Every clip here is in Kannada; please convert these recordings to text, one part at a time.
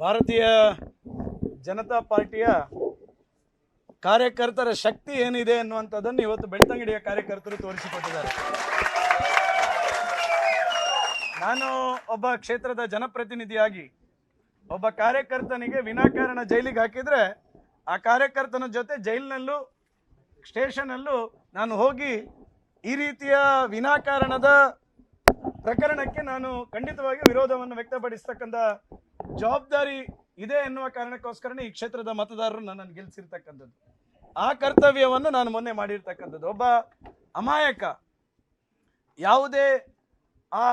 ಭಾರತೀಯ ಜನತಾ ಪಾರ್ಟಿಯ ಕಾರ್ಯಕರ್ತರ ಶಕ್ತಿ ಏನಿದೆ ಅನ್ನುವಂಥದ್ದನ್ನು ಇವತ್ತು ಬೆಳ್ತಂಗಡಿಯ ಕಾರ್ಯಕರ್ತರು ತೋರಿಸಿಕೊಟ್ಟಿದ್ದಾರೆ. ನಾನು ಒಬ್ಬ ಕ್ಷೇತ್ರದ ಜನಪ್ರತಿನಿಧಿಯಾಗಿ ಒಬ್ಬ ಕಾರ್ಯಕರ್ತನಿಗೆ ವಿನಾಕಾರಣ ಜೈಲಿಗೆ ಹಾಕಿದರೆ ಆ ಕಾರ್ಯಕರ್ತನ ಜೊತೆ ಜೈಲಿನಲ್ಲೂ ಸ್ಟೇಷನಲ್ಲೂ ನಾನು ಹೋಗಿ ಈ ರೀತಿಯ ವಿನಾಕಾರಣದ ಪ್ರಕರಣಕ್ಕೆ ನಾನು ಖಂಡಿತವಾಗಿ ವಿರೋಧವನ್ನು ವ್ಯಕ್ತಪಡಿಸ್ತಕ್ಕಂಥ ಜವಾಬ್ದಾರಿ ಇದೆ ಎನ್ನುವ ಕಾರಣಕ್ಕೋಸ್ಕರನೇ ಈ ಕ್ಷೇತ್ರದ ಮತದಾರರು ನನ್ನನ್ನು ಗೆಲ್ಲಿಸಿರ್ತಕ್ಕಂಥದ್ದು. ಆ ಕರ್ತವ್ಯವನ್ನು ನಾನು ಮೊನ್ನೆ ಮಾಡಿರ್ತಕ್ಕಂಥದ್ದು. ಒಬ್ಬ ಅಮಾಯಕ ಯಾವುದೇ ಆ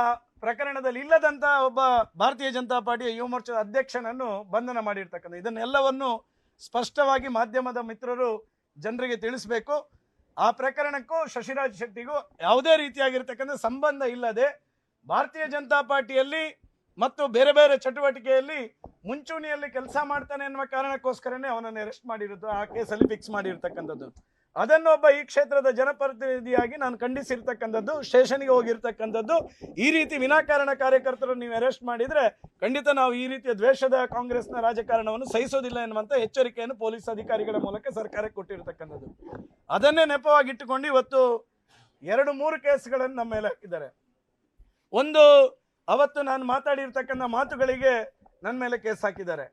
ಪ್ರಕರಣದಲ್ಲಿ ಇಲ್ಲದಂಥ ಒಬ್ಬ ಭಾರತೀಯ ಜನತಾ ಪಾರ್ಟಿಯ ಯುವ ಮೋರ್ಚಾದ ಅಧ್ಯಕ್ಷನನ್ನು ಬಂಧನ ಮಾಡಿರ್ತಕ್ಕಂಥ ಇದನ್ನೆಲ್ಲವನ್ನು ಸ್ಪಷ್ಟವಾಗಿ ಮಾಧ್ಯಮದ ಮಿತ್ರರು ಜನರಿಗೆ ತಿಳಿಸಬೇಕು. ಆ ಪ್ರಕರಣಕ್ಕೂ ಶಶಿರಾಜ್ ಶೆಟ್ಟಿಗೂ ಯಾವುದೇ ರೀತಿಯಾಗಿರ್ತಕ್ಕಂಥ ಸಂಬಂಧ ಇಲ್ಲದೆ ಭಾರತೀಯ ಜನತಾ ಪಾರ್ಟಿಯಲ್ಲಿ ಮತ್ತು ಬೇರೆ ಬೇರೆ ಚಟುವಟಿಕೆಯಲ್ಲಿ ಮುಂಚೂಣಿಯಲ್ಲಿ ಕೆಲಸ ಮಾಡ್ತಾನೆ ಎನ್ನುವ ಕಾರಣಕ್ಕೋಸ್ಕರನೇ ಅವನನ್ನು ಅರೆಸ್ಟ್ ಮಾಡಿರೋದು, ಆ ಕೇಸಲ್ಲಿ ಫಿಕ್ಸ್ ಮಾಡಿರ್ತಕ್ಕಂಥದ್ದು. ಅದನ್ನು ಒಬ್ಬ ಈ ಕ್ಷೇತ್ರದ ಜನಪ್ರತಿನಿಧಿಯಾಗಿ ನಾನು ಖಂಡಿಸಿರ್ತಕ್ಕಂಥದ್ದು, ಸ್ಟೇಷನ್ಗೆ ಹೋಗಿರ್ತಕ್ಕಂಥದ್ದು. ಈ ರೀತಿ ವಿನಾಕಾರಣ ಕಾರ್ಯಕರ್ತರು ನೀವು ಅರೆಸ್ಟ್ ಮಾಡಿದರೆ ಖಂಡಿತ ನಾವು ಈ ರೀತಿಯ ದ್ವೇಷದ ಕಾಂಗ್ರೆಸ್ನ ರಾಜಕಾರಣವನ್ನು ಸಹಿಸೋದಿಲ್ಲ ಎನ್ನುವಂಥ ಎಚ್ಚರಿಕೆಯನ್ನು ಪೊಲೀಸ್ ಅಧಿಕಾರಿಗಳ ಮೂಲಕ ಸರ್ಕಾರಕ್ಕೆ ಕೊಟ್ಟಿರ್ತಕ್ಕಂಥದ್ದು. ಅದನ್ನೇ ನೆಪವಾಗಿಟ್ಟುಕೊಂಡು ಇವತ್ತು 2-3 ಕೇಸ್ಗಳನ್ನು ನಮ್ಮ ಮೇಲೆ ಹಾಕಿದ್ದಾರೆ. ಒಂದು, ಅವತ್ತು ನಾನು ಮಾತಾಡಿರ್ತಕ್ಕಂಥ ಮಾತುಗಳಿಗೆ ನನ್ನ ಮೇಲೆ ಕೇಸ್ ಹಾಕಿದ್ದಾರೆ.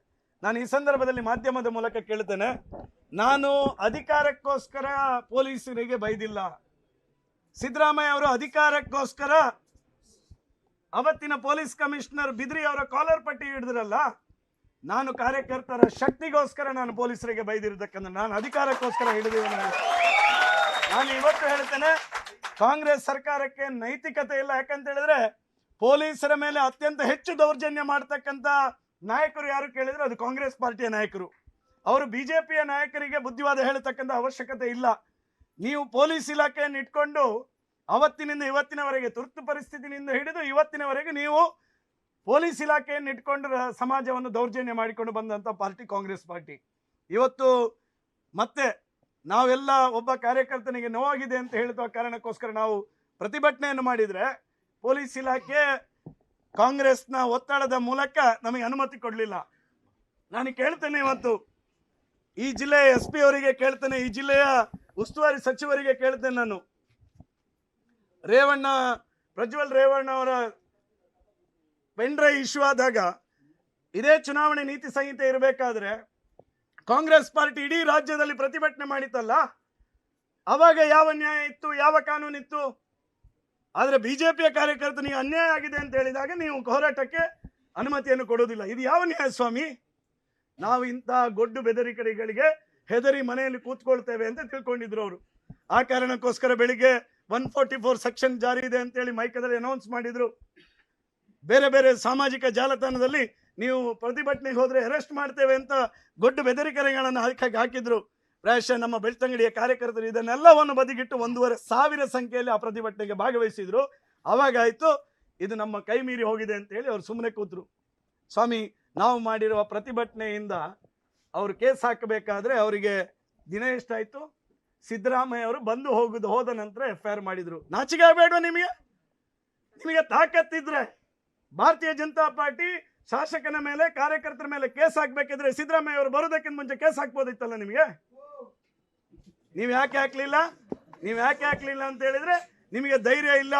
ನಾನು ಈ ಸಂದರ್ಭದಲ್ಲಿ ಮಾಧ್ಯಮದ ಮೂಲಕ ಕೇಳ್ತೇನೆ, ನಾನು ಅಧಿಕಾರಕ್ಕೋಸ್ಕರ ಪೊಲೀಸರಿಗೆ ಬೈದಿಲ್ಲ. ಸಿದ್ದರಾಮಯ್ಯ ಅವರು ಅಧಿಕಾರಕ್ಕೋಸ್ಕರ ಅವತ್ತಿನ ಪೊಲೀಸ್ ಕಮಿಷನರ್ ಬಿದ್ರಿ ಅವರ ಕಾಲರ್ ಪಟ್ಟಿ ಹಿಡಿದ್ರಲ್ಲ, ನಾನು ಕಾರ್ಯಕರ್ತರ ಶಕ್ತಿಗೋಸ್ಕರ ನಾನು ಪೊಲೀಸರಿಗೆ ಬೈದಿರತಕ್ಕಂಥ, ನಾನು ಅಧಿಕಾರಕ್ಕೋಸ್ಕರ ಹಿಡಿದಿಲ್ಲ. ನಾನು ಇವತ್ತು ಹೇಳ್ತೇನೆ, ಕಾಂಗ್ರೆಸ್ ಸರ್ಕಾರಕ್ಕೆ ನೈತಿಕತೆ ಇಲ್ಲ. ಯಾಕಂತ ಹೇಳಿದ್ರೆ ಪೊಲೀಸರ ಮೇಲೆ ಅತ್ಯಂತ ಹೆಚ್ಚು ದೌರ್ಜನ್ಯ ಮಾಡ್ತಕ್ಕಂಥ ನಾಯಕರು ಯಾರು ಕೇಳಿದ್ರೆ ಅದು ಕಾಂಗ್ರೆಸ್ ಪಾರ್ಟಿಯ ನಾಯಕರು. ಅವರು ಬಿಜೆಪಿಯ ನಾಯಕರಿಗೆ ಬುದ್ಧಿವಾದ ಹೇಳತಕ್ಕಂಥ ಅವಶ್ಯಕತೆ ಇಲ್ಲ. ನೀವು ಪೊಲೀಸ್ ಇಲಾಖೆಯನ್ನು ಇಟ್ಕೊಂಡು ಅವತ್ತಿನಿಂದ ಇವತ್ತಿನವರೆಗೆ, ತುರ್ತು ಪರಿಸ್ಥಿತಿನಿಂದ ಹಿಡಿದು ಇವತ್ತಿನವರೆಗೆ ನೀವು ಪೊಲೀಸ್ ಇಲಾಖೆಯನ್ನು ಇಟ್ಕೊಂಡು ಸಮಾಜವನ್ನು ದೌರ್ಜನ್ಯ ಮಾಡಿಕೊಂಡು ಬಂದಂಥ ಪಾರ್ಟಿ ಕಾಂಗ್ರೆಸ್ ಪಾರ್ಟಿ. ಇವತ್ತು ಮತ್ತೆ ನಾವೆಲ್ಲ ಒಬ್ಬ ಕಾರ್ಯಕರ್ತನಿಗೆ ನೋವಾಗಿದೆ ಅಂತ ಹೇಳುವ ಕಾರಣಕ್ಕೋಸ್ಕರ ನಾವು ಪ್ರತಿಭಟನೆಯನ್ನು ಮಾಡಿದರೆ ಪೊಲೀಸ್ ಇಲಾಖೆ ಕಾಂಗ್ರೆಸ್ನ ಒತ್ತಡದ ಮೂಲಕ ನಮಗೆ ಅನುಮತಿ ಕೊಡಲಿಲ್ಲ. ನಾನು ಕೇಳ್ತೇನೆ, ಇವತ್ತು ಈ ಜಿಲ್ಲೆಯ SP ಅವರಿಗೆ ಕೇಳ್ತೇನೆ, ಈ ಜಿಲ್ಲೆಯ ಉಸ್ತುವಾರಿ ಸಚಿವರಿಗೆ ಕೇಳ್ತೇನೆ. ನಾನು ಪ್ರಜ್ವಲ್ ರೇವಣ್ಣ ಅವರ ಪೆನ್ಡ್ರೈವ್ ಇಶ್ಯೂ ಆದಾಗ ಇದೇ ಚುನಾವಣೆ ನೀತಿ ಸಂಹಿತೆ ಇರಬೇಕಾದ್ರೆ ಕಾಂಗ್ರೆಸ್ ಪಾರ್ಟಿ ಇಡೀ ರಾಜ್ಯದಲ್ಲಿ ಪ್ರತಿಭಟನೆ ಮಾಡಿತ್ತಲ್ಲ, ಅವಾಗ ಯಾವ ನ್ಯಾಯ ಇತ್ತು, ಯಾವ ಕಾನೂನಿತ್ತು? ಆದರೆ ಬಿಜೆಪಿಯ ಕಾರ್ಯಕರ್ತನಿಗೆ ಅನ್ಯಾಯ ಆಗಿದೆ ಅಂತ ಹೇಳಿದಾಗ ನೀವು ಹೋರಾಟಕ್ಕೆ ಅನುಮತಿಯನ್ನು ಕೊಡೋದಿಲ್ಲ. ಇದು ಯಾವ ನ್ಯಾಯ ಸ್ವಾಮಿ? ನಾವು ಇಂಥ ಗೊಡ್ಡು ಬೆದರಿಕೆಗಳಿಗೆ ಹೆದರಿ ಮನೆಯಲ್ಲಿ ಕೂತ್ಕೊಳ್ತೇವೆ ಅಂತ ತಿಳ್ಕೊಂಡಿದ್ರು ಅವರು. ಆ ಕಾರಣಕ್ಕೋಸ್ಕರ ಬೆಳಿಗ್ಗೆ 144 ಸೆಕ್ಷನ್ ಜಾರಿ ಇದೆ ಅಂತೇಳಿ ಮೈಕದಲ್ಲಿ ಅನೌನ್ಸ್ ಮಾಡಿದ್ರು. ಬೇರೆ ಬೇರೆ ಸಾಮಾಜಿಕ ಜಾಲತಾಣದಲ್ಲಿ ನೀವು ಪ್ರತಿಭಟನೆಗೆ ಹೋದರೆ ಅರೆಸ್ಟ್ ಮಾಡ್ತೇವೆ ಅಂತ ಗೊಡ್ಡು ಬೆದರಿಕೆಗಳನ್ನು ಹಾಕಿದ್ರು. ಪ್ರಾಯಶಃ ನಮ್ಮ ಬೆಳ್ತಂಗಡಿಯ ಕಾರ್ಯಕರ್ತರು ಇದನ್ನೆಲ್ಲವನ್ನು ಬದಿಗಿಟ್ಟು 1,500 ಸಂಖ್ಯೆಯಲ್ಲಿ ಆ ಪ್ರತಿಭಟನೆಗೆ ಭಾಗವಹಿಸಿದ್ರು. ಆವಾಗಾಯಿತು ಇದು ನಮ್ಮ ಕೈ ಮೀರಿ ಹೋಗಿದೆ ಅಂತೇಳಿ ಅವರು ಸುಮ್ಮನೆ ಕೂತರು. ಸ್ವಾಮಿ, ನಾವು ಮಾಡಿರುವ ಪ್ರತಿಭಟನೆಯಿಂದ ಅವರು ಕೇಸ್ ಹಾಕಬೇಕಾದ್ರೆ ಅವರಿಗೆ ದಿನ ಎಷ್ಟಾಯಿತು? ಸಿದ್ದರಾಮಯ್ಯ ಅವರು ಬಂದು ಹೋದ ನಂತರ FIR ಮಾಡಿದ್ರು. ನಾಚಿಕೆ ಆಗಬೇಡ ನಿಮಗೆ? ತಾಕತ್ತಿದ್ರೆ ಭಾರತೀಯ ಜನತಾ ಪಾರ್ಟಿ ಶಾಸಕನ ಮೇಲೆ, ಕಾರ್ಯಕರ್ತರ ಮೇಲೆ ಕೇಸ್ ಹಾಕ್ಬೇಕಿದ್ರೆ ಸಿದ್ದರಾಮಯ್ಯ ಅವರು ಬರೋದಕ್ಕಿಂತ ಮುಂಚೆ ಕೇಸ್ ಹಾಕ್ಬೋದಿತ್ತಲ್ಲ ನಿಮಗೆ? ನೀವು ಯಾಕೆ ಹಾಕ್ಲಿಲ್ಲ ಅಂತ ಹೇಳಿದ್ರೆ ನಿಮಗೆ ಧೈರ್ಯ ಇಲ್ಲ.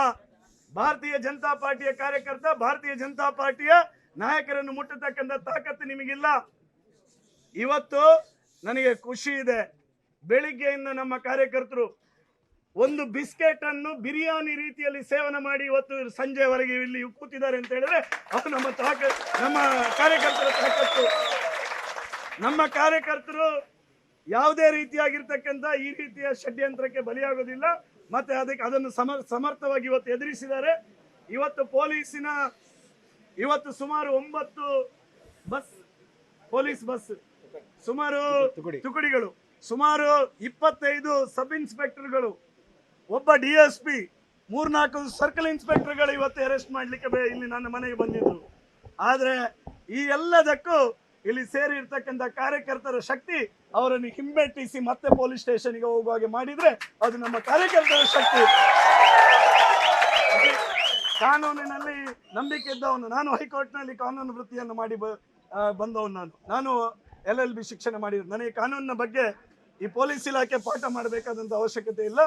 ಭಾರತೀಯ ಜನತಾ ಪಾರ್ಟಿಯ ಕಾರ್ಯಕರ್ತ, ಭಾರತೀಯ ಜನತಾ ಪಾರ್ಟಿಯ ನಾಯಕರನ್ನು ಮುಟ್ಟತಕ್ಕಂಥ ತಾಕತ್ತು ನಿಮಗಿಲ್ಲ. ಇವತ್ತು ನನಗೆ ಖುಷಿ ಇದೆ, ಬೆಳಿಗ್ಗೆಯಿಂದ ನಮ್ಮ ಕಾರ್ಯಕರ್ತರು ಒಂದು ಬಿಸ್ಕೆಟ್ ಅನ್ನು ಬಿರಿಯಾನಿ ರೀತಿಯಲ್ಲಿ ಸೇವನೆ ಮಾಡಿ ಇವತ್ತು ಸಂಜೆವರೆಗೆ ಇಲ್ಲಿ ಕೂತಿದ್ದಾರೆ ಅಂತ ಹೇಳಿದ್ರೆ ಅದು ನಮ್ಮ ಕಾರ್ಯಕರ್ತರ ತಾಕತ್ತು. ನಮ್ಮ ಕಾರ್ಯಕರ್ತರು ಯಾವುದೇ ರೀತಿಯಾಗಿರ್ತಕ್ಕಂಥ ಈ ರೀತಿಯ ಷಡ್ಯಂತ್ರಕ್ಕೆ ಬಲಿಯಾಗೋದಿಲ್ಲ. ಮತ್ತೆ ಅದನ್ನು ಸಮರ್ಥವಾಗಿ ಇವತ್ತು ಎದುರಿಸಿದ್ದಾರೆ. ಇವತ್ತು ಸುಮಾರು 9 ಪೊಲೀಸ್ ಬಸ್, ಸುಮಾರು ತುಕಡಿಗಳು, ಸುಮಾರು 25 ಸಬ್ ಇನ್ಸ್ಪೆಕ್ಟರ್ಗಳು, ಒಬ್ಬ DSP, 3-4 ಸರ್ಕಲ್ ಇನ್ಸ್ಪೆಕ್ಟರ್ಗಳು ಇವತ್ತು ಅರೆಸ್ಟ್ ಮಾಡಲಿಕ್ಕೆ ಇಲ್ಲಿ ನನ್ನ ಮನೆಗೆ ಬಂದಿದ್ರು. ಆದರೆ ಈ ಎಲ್ಲದಕ್ಕೂ ಇಲ್ಲಿ ಸೇರಿರ್ತಕ್ಕಂಥ ಕಾರ್ಯಕರ್ತರ ಶಕ್ತಿ ಅವರನ್ನು ಹಿಮ್ಮೆಟ್ಟಿಸಿ ಮತ್ತೆ ಪೊಲೀಸ್ ಸ್ಟೇಷನ್ಗೆ ಹೋಗುವ ಹಾಗೆ ಮಾಡಿದ್ರೆ ಅದು ನಮ್ಮ ಕಾರ್ಯಕರ್ತರ ಶಕ್ತಿ. ಕಾನೂನಿನಲ್ಲಿ ನಂಬಿಕೆ ಇದ್ದವನು. ನಾನು ಹೈಕೋರ್ಟ್ನಲ್ಲಿ ಕಾನೂನು ವೃತ್ತಿಯನ್ನು ಮಾಡಿ ಬಂದವನು. ನಾನು LLB ಶಿಕ್ಷಣ ಮಾಡಿದ್ರು. ನನಗೆ ಕಾನೂನಿನ ಬಗ್ಗೆ ಈ ಪೊಲೀಸ್ ಇಲಾಖೆ ಪಾಠ ಮಾಡಬೇಕಾದಂಥ ಅವಶ್ಯಕತೆ ಇಲ್ಲ.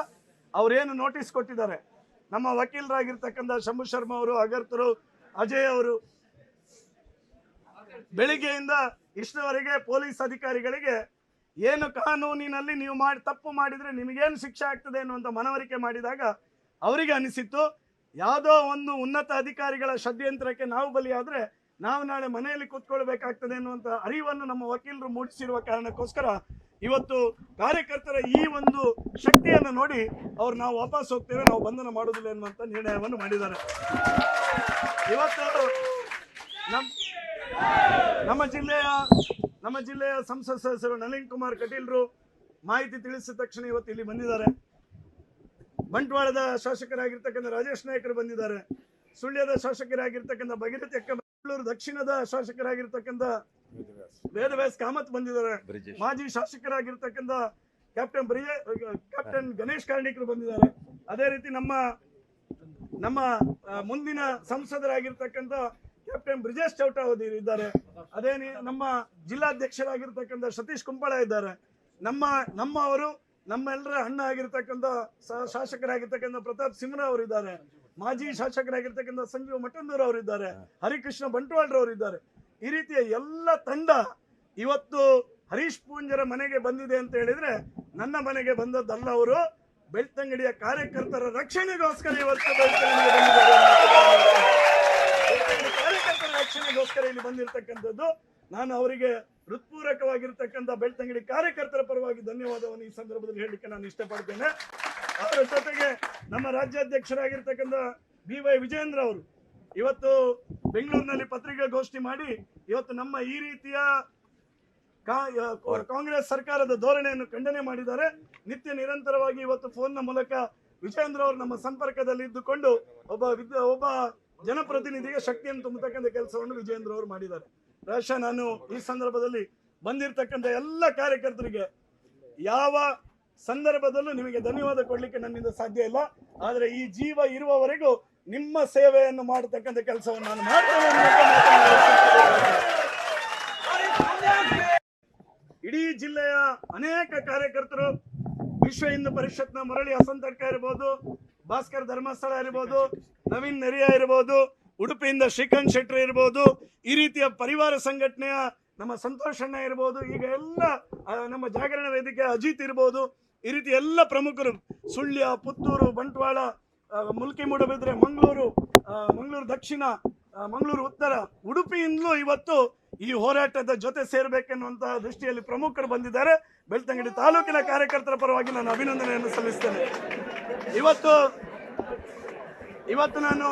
ಅವರೇನು ನೋಟಿಸ್ ಕೊಟ್ಟಿದ್ದಾರೆ, ನಮ್ಮ ವಕೀಲರಾಗಿರ್ತಕ್ಕಂಥ ಶಂಭು ಶರ್ಮಾ ಅವರು, ಅಗರ್ತರು, ಅಜಯ್ ಅವರು ಬೆಳಿಗ್ಗೆಯಿಂದ ಇಷ್ಟವರೆಗೆ ಪೊಲೀಸ್ ಅಧಿಕಾರಿಗಳಿಗೆ ಏನು ಕಾನೂನಿನಲ್ಲಿ ನೀವು ತಪ್ಪು ಮಾಡಿದರೆ ನಿಮಗೇನು ಶಿಕ್ಷೆ ಆಗ್ತದೆ ಅನ್ನುವಂಥ ಮನವರಿಕೆ ಮಾಡಿದಾಗ ಅವರಿಗೆ ಅನಿಸಿತ್ತು, ಯಾವುದೋ ಒಂದು ಉನ್ನತ ಅಧಿಕಾರಿಗಳ ಷಡ್ಯಂತ್ರಕ್ಕೆ ನಾವು ಬಲಿಯಾದರೆ ನಾವು ನಾಳೆ ಮನೆಯಲ್ಲಿ ಕೂತ್ಕೊಳ್ಬೇಕಾಗ್ತದೆ ಅನ್ನುವಂಥ ಅರಿವನ್ನು ನಮ್ಮ ವಕೀಲರು ಮೂಡಿಸಿರುವ ಕಾರಣಕ್ಕೋಸ್ಕರ ಇವತ್ತು ಕಾರ್ಯಕರ್ತರ ಈ ಒಂದು ಶಕ್ತಿಯನ್ನು ನೋಡಿ ಅವ್ರು ನಾವು ವಾಪಸ್ ಹೋಗ್ತೇವೆ, ನಾವು ಬಂಧನ ಮಾಡುವುದಿಲ್ಲ ಎನ್ನುವಂಥ ನಿರ್ಣಯವನ್ನು ಮಾಡಿದ್ದಾರೆ. ಇವತ್ತು ನಮ್ಮ ಜಿಲ್ಲೆಯ ಸಂಸತ್ ಸದಸ್ಯರು ನಳಿನ್ ಕುಮಾರ್ ಕಟೀಲ್ರು ಮಾಹಿತಿ ತಿಳಿಸಿದ ತಕ್ಷಣ ಇವತ್ತು ಇಲ್ಲಿ ಬಂದಿದ್ದಾರೆ. ಬಂಟ್ವಾಳದ ಶಾಸಕರಾಗಿರ್ತಕ್ಕಂಥ ರಾಜೇಶ್ ನಾಯ್ಕರು ಬಂದಿದ್ದಾರೆ. ಸುಳ್ಯದ ಶಾಸಕರಾಗಿರ್ತಕ್ಕಂಥ ಭಗೀರಥಿ ಅಕ್ಕ, ಬೆಂಗಳೂರು ದಕ್ಷಿಣದ ಶಾಸಕರಾಗಿರ್ತಕ್ಕಂಥ ವೇದವ್ಯಾಸ್ ಕಾಮತ್ ಬಂದಿದ್ದಾರೆ. ಮಾಜಿ ಶಾಸಕರಾಗಿರ್ತಕ್ಕಂಥ ಕ್ಯಾಪ್ಟನ್ ಗಣೇಶ್ ಕಾರ್ಣಿಕರು ಬಂದಿದ್ದಾರೆ. ಅದೇ ರೀತಿ ನಮ್ಮ ಮುಂದಿನ ಸಂಸದರಾಗಿರ್ತಕ್ಕಂಥ ಕ್ಯಾಪ್ಟನ್ ಬ್ರಿಜೇಶ್ ಚೌಟಾವಧಿ ಇದ್ದಾರೆ. ಅದೇ ನಮ್ಮ ಜಿಲ್ಲಾಧ್ಯಕ್ಷರಾಗಿರ್ತಕ್ಕಂಥ ಸತೀಶ್ ಕುಂಪಳ ಇದ್ದಾರೆ. ನಮ್ಮವರು ನಮ್ಮೆಲ್ಲರ ಅಣ್ಣ ಆಗಿರ್ತಕ್ಕಂಥ ಶಾಸಕರಾಗಿರ್ತಕ್ಕಂಥ ಪ್ರತಾಪ್ ಸಿಂಹರ ಅವರಿದ್ದಾರೆ. ಮಾಜಿ ಶಾಸಕರಾಗಿರ್ತಕ್ಕಂಥ ಸಂಜೀವ್ ಮಠಂದೂರ್ ಅವರಿದ್ದಾರೆ. ಹರಿಕೃಷ್ಣ ಬಂಟ್ವಾಳ್ರವರು ಇದ್ದಾರೆ. ಈ ರೀತಿಯ ಎಲ್ಲ ತಂಡ ಇವತ್ತು ಹರೀಶ್ ಪೂಂಜರ ಮನೆಗೆ ಬಂದಿದೆ ಅಂತ ಹೇಳಿದ್ರೆ ನನ್ನ ಮನೆಗೆ ಬಂದದ್ದಲ್ಲ. ಅವರು ಬೆಳ್ತಂಗಡಿಯ ಕಾರ್ಯಕರ್ತರ ರಕ್ಷಣೆಗೋಸ್ಕರ ಇವತ್ತು ಕಾರ್ಯಕರ್ತರ ರಕ್ಷಣೆಗೋಸ್ಕರ ಇಲ್ಲಿ ಬಂದಿರತಕ್ಕಂಥದ್ದು. ನಾನು ಅವರಿಗೆ ಹೃತ್ಪೂರ್ವಕವಾಗಿರ್ತಕ್ಕಂಥ ಬೆಳ್ತಂಗಡಿ ಕಾರ್ಯಕರ್ತರ ಪರವಾಗಿ ಧನ್ಯವಾದವನ್ನು ಈ ಸಂದರ್ಭದಲ್ಲಿ ಹೇಳಲಿಕ್ಕೆ ನಾನು ಇಷ್ಟಪಡ್ತೇನೆ. ಅವರ ಜೊತೆಗೆ ನಮ್ಮ ರಾಜ್ಯಾಧ್ಯಕ್ಷರಾಗಿರ್ತಕ್ಕಂಥ BY ವಿಜೇಂದ್ರ ಅವರು ಇವತ್ತು ಬೆಂಗಳೂರಿನಲ್ಲಿ ಪತ್ರಿಕಾಗೋಷ್ಠಿ ಮಾಡಿ ಇವತ್ತು ನಮ್ಮ ಈ ರೀತಿಯ ಕಾಂಗ್ರೆಸ್ ಸರ್ಕಾರದ ಧೋರಣೆಯನ್ನು ಖಂಡನೆ ಮಾಡಿದ್ದಾರೆ. ನಿತ್ಯ ನಿರಂತರವಾಗಿ ಇವತ್ತು ಫೋನ್ನ ಮೂಲಕ ವಿಜೇಂದ್ರ ಅವರು ನಮ್ಮ ಸಂಪರ್ಕದಲ್ಲಿ ಇದ್ದುಕೊಂಡು ಒಬ್ಬ ಜನಪ್ರತಿನಿಧಿಗೆ ಶಕ್ತಿಯನ್ನು ತುಂಬತಕ್ಕಂಥ ಕೆಲಸವನ್ನು ವಿಜೇಂದ್ರ ಅವರು ಮಾಡಿದ್ದಾರೆ. ಬಹುಶಃ ನಾನು ಈ ಸಂದರ್ಭದಲ್ಲಿ ಬಂದಿರತಕ್ಕಂಥ ಎಲ್ಲ ಕಾರ್ಯಕರ್ತರಿಗೆ ಯಾವ ಸಂದರ್ಭದಲ್ಲೂ ನಿಮಗೆ ಧನ್ಯವಾದ ಕೊಡ್ಲಿಕ್ಕೆ ನನ್ನಿಂದ ಸಾಧ್ಯ ಇಲ್ಲ. ಆದರೆ ಈ ಜೀವ ಇರುವವರೆಗೂ ನಿಮ್ಮ ಸೇವೆಯನ್ನು ಮಾಡತಕ್ಕಂಥ ಕೆಲಸವನ್ನು ನಾನು ಮಾಡ್ತೇನೆ. ಇಡೀ ಜಿಲ್ಲೆಯ ಅನೇಕ ಕಾರ್ಯಕರ್ತರು, ವಿಶ್ವ ಹಿಂದೂ ಪರಿಷತ್ನ ಮುರಳಿ ಹಸಂತಡ್ಕ ಇರ್ಬೋದು, ಭಾಸ್ಕರ್ ಧರ್ಮಸ್ಥಳ ಇರ್ಬೋದು, ನವೀನ್ ನೆರಿಯಾ ಇರ್ಬೋದು, ಉಡುಪಿಯಿಂದ ಶ್ರೀಕಾಂತ್ ಶೆಟ್ಟಿ ಇರ್ಬೋದು, ಈ ರೀತಿಯ ಪರಿವಾರ ಸಂಘಟನೆಯ ನಮ್ಮ ಸಂತೋಷಣ್ಣ ಇರ್ಬೋದು, ಈಗ ಎಲ್ಲ ನಮ್ಮ ಜಾಗರಣ ವೇದಿಕೆ ಅಜಿತ್ ಇರ್ಬೋದು, ಈ ರೀತಿ ಎಲ್ಲ ಪ್ರಮುಖರು ಸುಳ್ಯ, ಪುತ್ತೂರು, ಬಂಟ್ವಾಳ, ಮುಲ್ಕಿ ಮೂಡಬಿದ್ರೆ, ಮಂಗಳೂರು ದಕ್ಷಿಣ, ಮಂಗಳೂರು ಉತ್ತರ, ಉಡುಪಿಯಿಂದಲೂ ಇವತ್ತು ಈ ಹೋರಾಟದ ಜೊತೆ ಸೇರಬೇಕೆನ್ನುವಂತಹ ದೃಷ್ಟಿಯಲ್ಲಿ ಪ್ರಮುಖರು ಬಂದಿದ್ದಾರೆ. ಬೆಳ್ತಂಗಡಿ ತಾಲೂಕಿನ ಕಾರ್ಯಕರ್ತರ ಪರವಾಗಿ ನಾನು ಅಭಿನಂದನೆಯನ್ನು ಸಲ್ಲಿಸ್ತೇನೆ. ಇವತ್ತು ನಾನು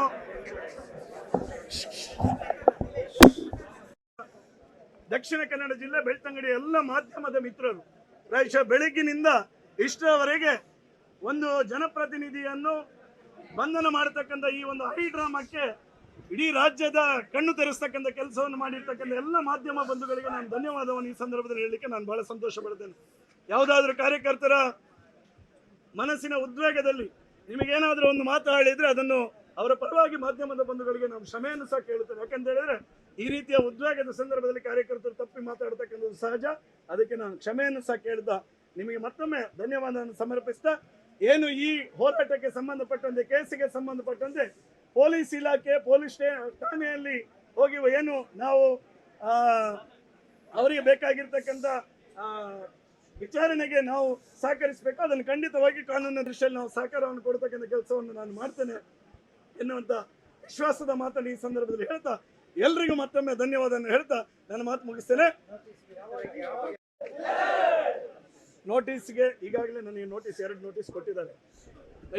ದಕ್ಷಿಣ ಕನ್ನಡ ಜಿಲ್ಲೆ ಬೆಳ್ತಂಗಡಿ ಎಲ್ಲ ಮಾಧ್ಯಮದ ಮಿತ್ರರು ಪ್ರಾಯಶಃ ಬೆಳಗ್ಗಿನಿಂದ ಇಷ್ಟರವರೆಗೆ ಒಂದು ಜನಪ್ರತಿನಿಧಿಯನ್ನು ಬಂಧನ ಮಾಡತಕ್ಕಂಥ ಈ ಒಂದು ಹೈ ಡ್ರಾಮಾಕ್ಕೆ ಇಡೀ ರಾಜ್ಯದ ಕಣ್ಣು ತೆರೆಸ್ತಕ್ಕಂಥ ಕೆಲಸವನ್ನು ಮಾಡಿರ್ತಕ್ಕಂಥ ಎಲ್ಲ ಮಾಧ್ಯಮ ಬಂಧುಗಳಿಗೆ ನಾನು ಧನ್ಯವಾದವನ್ನು ಈ ಸಂದರ್ಭದಲ್ಲಿ ಹೇಳಲಿಕ್ಕೆ ನಾನು ಬಹಳ ಸಂತೋಷ ಪಡ್ತೇನೆ. ಯಾವುದಾದ್ರೂ ಕಾರ್ಯಕರ್ತರ ಮನಸ್ಸಿನ ಉದ್ವೇಗದಲ್ಲಿ ನಿಮಗೇನಾದರೂ ಒಂದು ಮಾತು ಹೇಳಿದ್ರೆ ಅದನ್ನು ಅವರ ಪರವಾಗಿ ಮಾಧ್ಯಮದ ಬಂಧುಗಳಿಗೆ ನಾವು ಕ್ಷಮೆಯನ್ನು ಸಹ ಕೇಳುತ್ತೇವೆ. ಯಾಕಂತ ಹೇಳಿದ್ರೆ ಈ ರೀತಿಯ ಉದ್ವೇಗದ ಸಂದರ್ಭದಲ್ಲಿ ಕಾರ್ಯಕರ್ತರು ತಪ್ಪಿ ಮಾತಾಡ್ತಕ್ಕಂಥದ್ದು ಸಹಜ. ಅದಕ್ಕೆ ನಾನು ಕ್ಷಮೆಯನ್ನು ಸಹ ಕೇಳ್ತಾ ನಿಮಗೆ ಮತ್ತೊಮ್ಮೆ ಧನ್ಯವಾದವನ್ನು ಸಮರ್ಪಿಸ್ತಾ, ಏನು ಈ ಹೋರಾಟಕ್ಕೆ ಸಂಬಂಧಪಟ್ಟಂತೆ, ಕೇಸಿಗೆ ಸಂಬಂಧಪಟ್ಟಂತೆ ಪೊಲೀಸ್ ಇಲಾಖೆ, ಪೊಲೀಸ್ ಠಾಣೆಯಲ್ಲಿ ಹೋಗಿ ಏನು ನಾವು ಅವರಿಗೆ ಬೇಕಾಗಿರ್ತಕ್ಕಂಥ ವಿಚಾರಣೆಗೆ ನಾವು ಸಹಕರಿಸಬೇಕು, ಅದನ್ನು ಖಂಡಿತವಾಗಿ ಕಾನೂನಿನ ದೃಷ್ಟಿಯಲ್ಲಿ ನಾವು ಸಹಕಾರವನ್ನು ಕೊಡ್ತಕ್ಕಂಥ ಕೆಲಸವನ್ನು ನಾನು ಮಾಡ್ತೇನೆ ಎನ್ನುವಂಥ ವಿಶ್ವಾಸದ ಮಾತನ್ನು ಈ ಸಂದರ್ಭದಲ್ಲಿ ಹೇಳ್ತಾ ಎಲ್ರಿಗೂ ಮತ್ತೊಮ್ಮೆ ಧನ್ಯವಾದವನ್ನು ಹೇಳ್ತಾ ನನ್ನ ಮಾತು ಮುಗಿಸ್ತೇನೆ. ನೋಟಿಸ್ಗೆ ಈಗಾಗಲೇ ನನಗೆ ಎರಡು ನೋಟಿಸ್ ಕೊಟ್ಟಿದ್ದಾರೆ.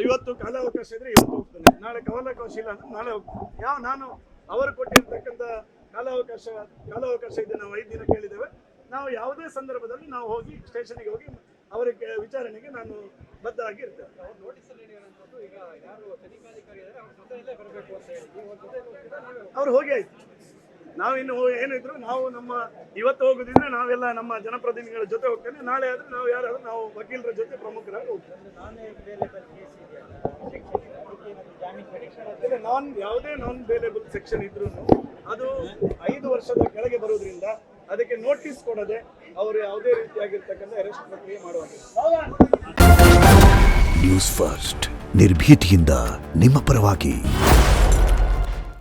ಇವತ್ತು ಕಾಲಾವಕಾಶ ಇದ್ರೆ ಇವತ್ತು ಹೋಗ್ತೇನೆ, ನಾಳೆ ಕಾಲಾವಕಾಶ ಇಲ್ಲ ಅಂದ್ರೆ ನಾಳೆ ಹೋಗ್ತೇನೆ. ನಾನು ಅವರು ಕೊಟ್ಟಿರ್ತಕ್ಕಂಥ ಕಾಲಾವಕಾಶ ಇದೆ. ನಾವು 5 ದಿನ ಕೇಳಿದ್ದೇವೆ. ನಾವು ಯಾವುದೇ ಸಂದರ್ಭದಲ್ಲಿ ನಾವು ಹೋಗಿ ಸ್ಟೇಷನ್ಗೆ ಹೋಗಿ ಅವರಿಗೆ ವಿಚಾರಣೆಗೆ ನಾನು ಬದ್ಧ ಆಗಿ ಇರ್ತೇನೆ. ಅವ್ರು ಹೋಗಿ ಆಯ್ತು. ನಾವಿನ್ನು ಏನಿದ್ರು ನಾವು ಇವತ್ತು ಹೋಗುದಿದ್ರೆ ನಾವೆಲ್ಲ ನಮ್ಮ ಜನಪ್ರತಿನಿಧಿಗಳ ಜೊತೆ ಹೋಗ್ತೇನೆ. ನಾಳೆ ಆದ್ರೆ ನಾವು ಯಾರಾದ್ರೂ ನಾವು ವಕೀಲರ ಜೊತೆ ಪ್ರಮುಖರಾಗಿ ಹೋಗ್ತೇವೆ. ಯಾವುದೇ ನಾನ್ ಬೇಲೇಬಲ್ ಸೆಕ್ಷನ್ ಇದ್ರೂ ಅದು 5 ವರ್ಷದ ಕೆಳಗೆ ಬರೋದ್ರಿಂದ ಅದಕ್ಕೆ ನೋಟಿಸ್ ಕೊಡದೆ ಅವರು ಯಾವುದೇ ರೀತಿಯಾಗಿರ್ತಕ್ಕಂಥ ಅರೆಸ್ಟ್ ಪ್ರಕ್ರಿಯೆ ಮಾಡುವಂತೆ. ನ್ಯೂಸ್ ಫಸ್ಟ್ ನಿರ್ಭೀತಿಯಿಂದ ನಿಮ್ಮ ಪರವಾಗಿ.